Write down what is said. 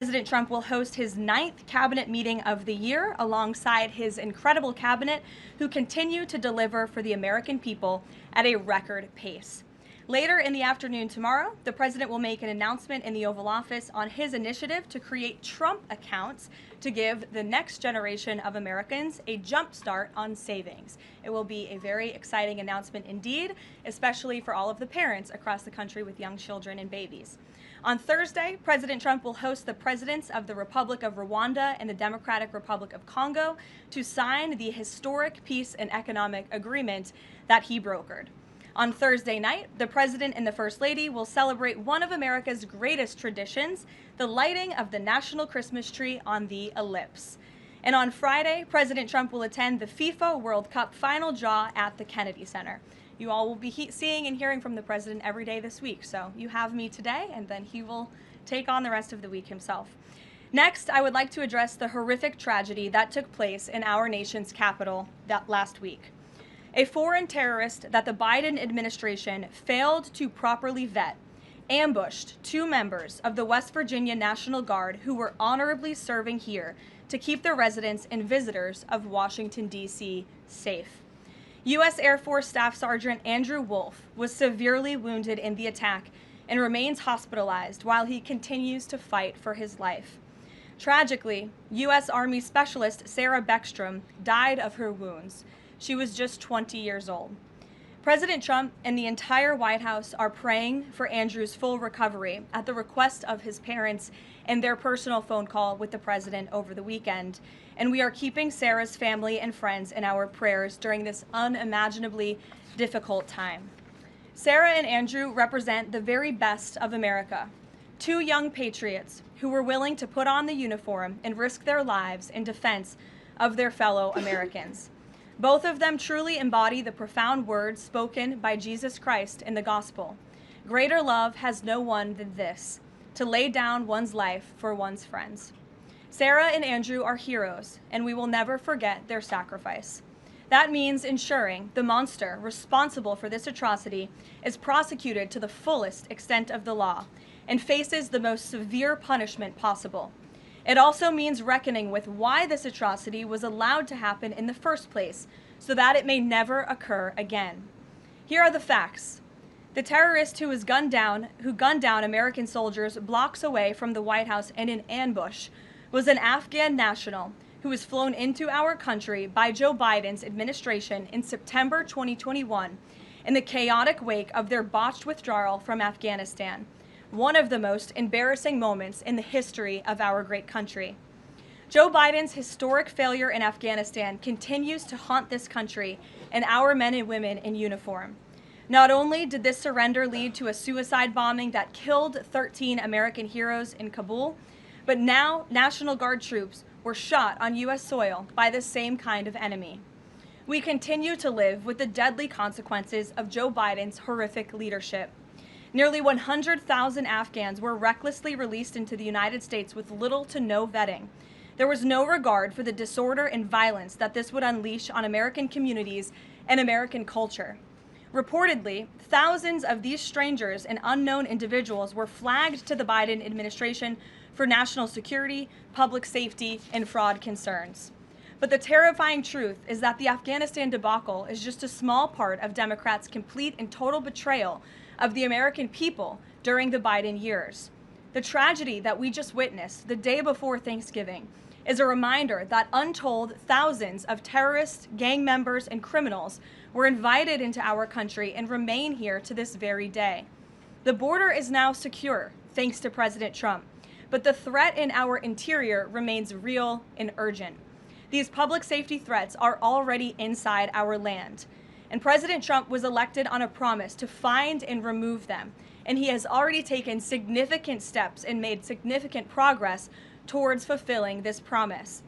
President Trump will host his 9th cabinet meeting of the year alongside his incredible cabinet, who continue to deliver for the American people at a record pace. Later in the afternoon tomorrow, the president will make an announcement in the Oval Office on his initiative to create Trump accounts to give the next generation of Americans a jump start on savings. It will be a very exciting announcement indeed, especially for all of the parents across the country with young children and babies. On Thursday, President Trump will host the presidents of the Republic of Rwanda and the Democratic Republic of Congo to sign the historic peace and economic agreement that he brokered. On Thursday night, the President and the First Lady will celebrate one of America's greatest traditions, the lighting of the national Christmas tree on the Ellipse. And on Friday, President Trump will attend the FIFA World Cup final draw at the Kennedy Center. You all will be seeing and hearing from the President every day this week, so you have me today, and then he will take on the rest of the week himself. Next, I would like to address the horrific tragedy that took place in our nation's capital last week. A foreign terrorist that the Biden administration failed to properly vet ambushed 2 members of the West Virginia National Guard who were honorably serving here to keep the residents and visitors of Washington, D.C. safe. U.S. Air Force Staff Sergeant Andrew Wolf was severely wounded in the attack and remains hospitalized while he continues to fight for his life. Tragically, U.S. Army Specialist Sarah Beckstrom died of her wounds. She was just 20 years old. President Trump and the entire White House are praying for Andrew's full recovery at the request of his parents and their personal phone call with the president over the weekend. And we are keeping Sarah's family and friends in our prayers during this unimaginably difficult time. Sarah and Andrew represent the very best of America, 2 young patriots who were willing to put on the uniform and risk their lives in defense of their fellow Americans. Both of them truly embody the profound words spoken by Jesus Christ in the gospel. Greater love has no one than this, to lay down one's life for one's friends. Sarah and Andrew are heroes, and we will never forget their sacrifice. That means ensuring the monster responsible for this atrocity is prosecuted to the fullest extent of the law and faces the most severe punishment possible. It also means reckoning with why this atrocity was allowed to happen in the first place, so that it may never occur again. Here are the facts. The terrorist who gunned down American soldiers blocks away from the White House in an ambush was an Afghan national who was flown into our country by Joe Biden's administration in September 2021 in the chaotic wake of their botched withdrawal from Afghanistan. One of the most embarrassing moments in the history of our great country. Joe Biden's historic failure in Afghanistan continues to haunt this country and our men and women in uniform. Not only did this surrender lead to a suicide bombing that killed 13 American heroes in Kabul, but now National Guard troops were shot on U.S. soil by the same kind of enemy. We continue to live with the deadly consequences of Joe Biden's horrific leadership. Nearly 100,000 Afghans were recklessly released into the United States with little to no vetting. There was no regard for the disorder and violence that this would unleash on American communities and American culture. Reportedly, thousands of these strangers and unknown individuals were flagged to the Biden administration for national security, public safety, and fraud concerns. But the terrifying truth is that the Afghanistan debacle is just a small part of Democrats' complete and total betrayal of the American people during the Biden years. The tragedy that we just witnessed the day before Thanksgiving is a reminder that untold thousands of terrorists, gang members, and criminals were invited into our country and remain here to this very day. The border is now secure, thanks to President Trump, but the threat in our interior remains real and urgent. These public safety threats are already inside our land. And President Trump was elected on a promise to find and remove them. And he has already taken significant steps and made significant progress towards fulfilling this promise.